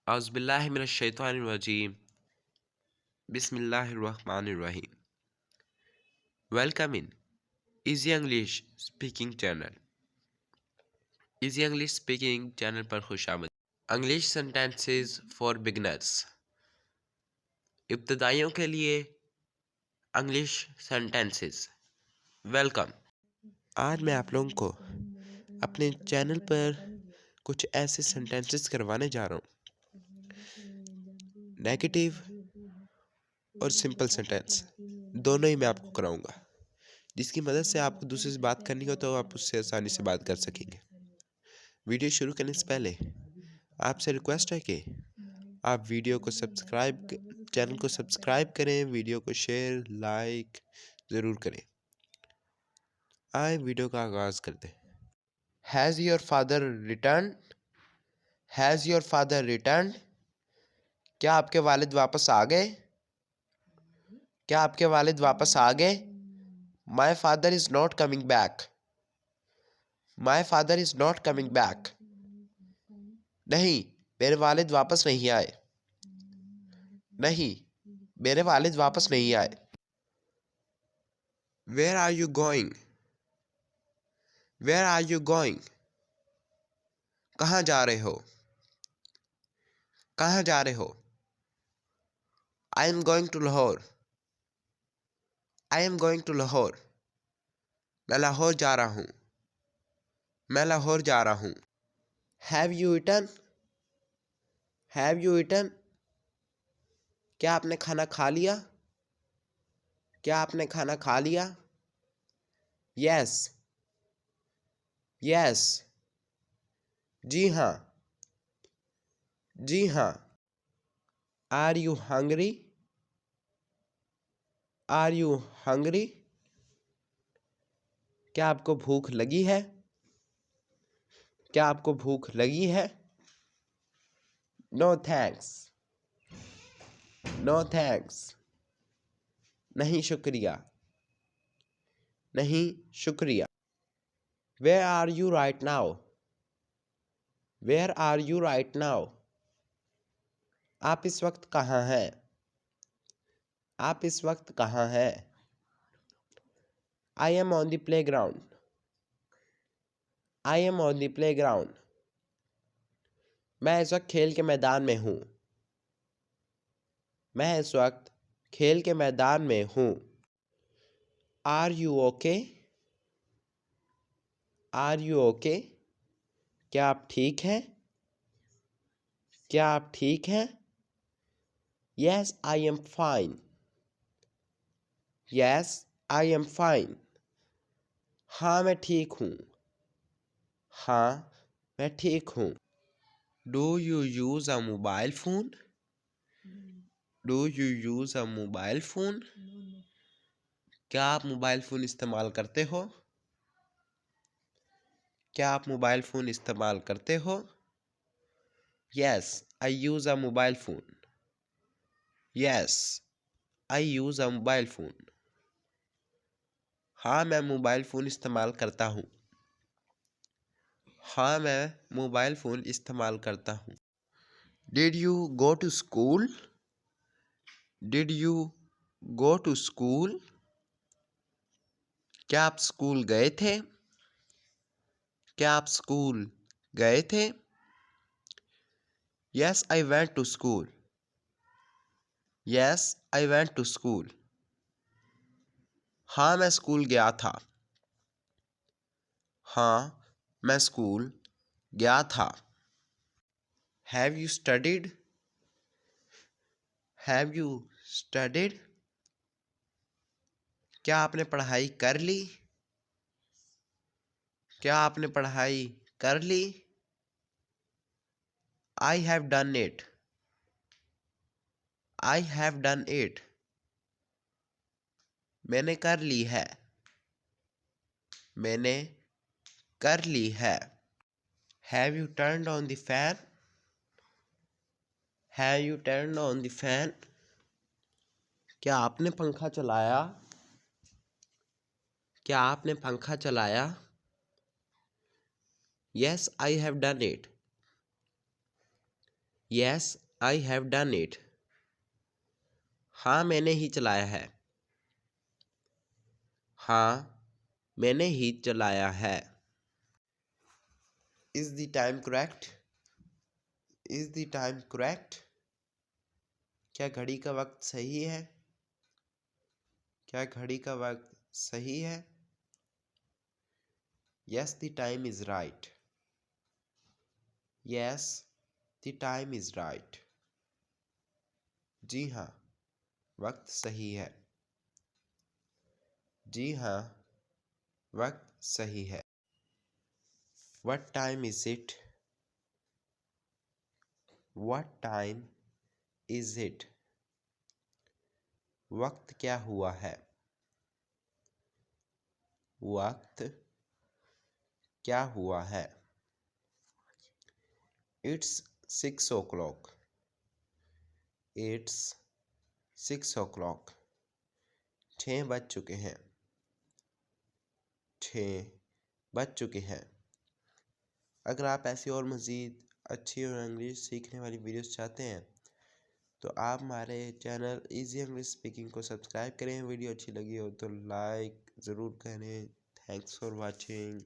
Auzubillahiminash-shaytanir-rajeem. Bismillahir-Rahmanir-Rahim. Welcome in Easy English Speaking Channel. Easy English Speaking channel पर खुशामद। English sentences for beginners, इब्तदाइयों के लिए English sentences. Welcome. आज मैं आप लोगों को अपने चैनल पर कुछ ऐसे सेंटेंसेस करवाने जा रहा हूँ। नेगेटिव और सिंपल सेंटेंस दोनों ही मैं आपको कराऊंगा, जिसकी मदद से आपको दूसरे से बात करनी हो तो आप उससे आसानी से बात कर सकेंगे। वीडियो शुरू करने से पहले आपसे रिक्वेस्ट है कि आप चैनल को सब्सक्राइब करें, वीडियो को शेयर लाइक ज़रूर करें। आए वीडियो का आगाज़ करते हैं। Has your father return? Has your father return? क्या आपके वालिद वापस आ गए? क्या आपके वालिद वापस आ गए? My father is not coming back. My father is not coming back. नहीं, मेरे वालिद वापस नहीं आए। नहीं, मेरे वालिद वापस नहीं आए। Where are you going? Where are you going? कहाँ जा रहे हो? कहाँ जा रहे हो? I am going to Lahore. I am going to Lahore. मैं लाहौर जा रहा हूँ। मैं लाहौर जा रहा हूँ। Have you eaten? Have you eaten? क्या आपने खाना खा लिया? क्या आपने खाना खा लिया? Yes. Yes. जी हाँ। जी हाँ। Are you hungry? Are you hungry? क्या आपको भूख लगी है? क्या आपको भूख लगी है? No thanks. No thanks. नहीं शुक्रिया। नहीं शुक्रिया। Where are you right now? Where are you right now? आप इस वक्त कहाँ हैं? आप इस वक्त कहाँ हैं? I am on the play ground. I am on the play ground. मैं इस वक्त खेल के मैदान में हूँ। मैं इस वक्त खेल के मैदान में हूँ। Are you okay? Are you okay? क्या आप ठीक हैं? क्या आप ठीक हैं? Yes I am fine. Yes I am fine. हाँ मैं ठीक हूँ। हाँ मैं ठीक हूँ। Do you use a mobile phone? Do you use a mobile phone? क्या आप मोबाइल फ़ोन इस्तेमाल करते हो? क्या आप मोबाइल फ़ोन इस्तेमाल करते हो? Yes I use a mobile phone. Yes I use a mobile phone. हाँ मैं मोबाइल फ़ोन इस्तेमाल करता हूँ। हाँ मैं मोबाइल फ़ोन इस्तेमाल करता हूँ। Did you go to school? Did you go to school? क्या आप स्कूल गए थे? क्या आप स्कूल गए थे? Yes I went to school. Yes I went to school. हाँ मैं स्कूल गया था। हाँ मैं स्कूल गया था। Have you studied? Have you studied? क्या आपने पढ़ाई कर ली? क्या आपने पढ़ाई कर ली? I have done it. I have done it. मैंने कर ली है। मैंने कर ली है। Have you turned on the fan? Have you turned on the fan? क्या आपने पंखा चलाया? क्या आपने पंखा चलाया? Yes I have done it. Yes, I have done it. हाँ, मैंने ही चलाया है। हाँ, मैंने ही चलाया है। Is the time correct? Is the time correct? क्या घड़ी का वक्त सही है? क्या घड़ी का वक्त सही है? Yes, the time is right. Yes, the time is right. जी हाँ, वक्त सही है। जी हाँ, वक्त सही है। What time is it? What time is it? वक्त क्या हुआ है? वक्त क्या हुआ है? It's 6 o'clock. It's 6 o'clock. 6 बज चुके हैं। 6 बज चुके हैं। अगर आप ऐसी और मज़ीद अच्छी और इंग्लिश सीखने वाली वीडियोस चाहते हैं तो आप हमारे चैनल इजी इंग्लिश स्पीकिंग को सब्सक्राइब करें। वीडियो अच्छी लगी हो तो लाइक ज़रूर करें। Thanks for watching.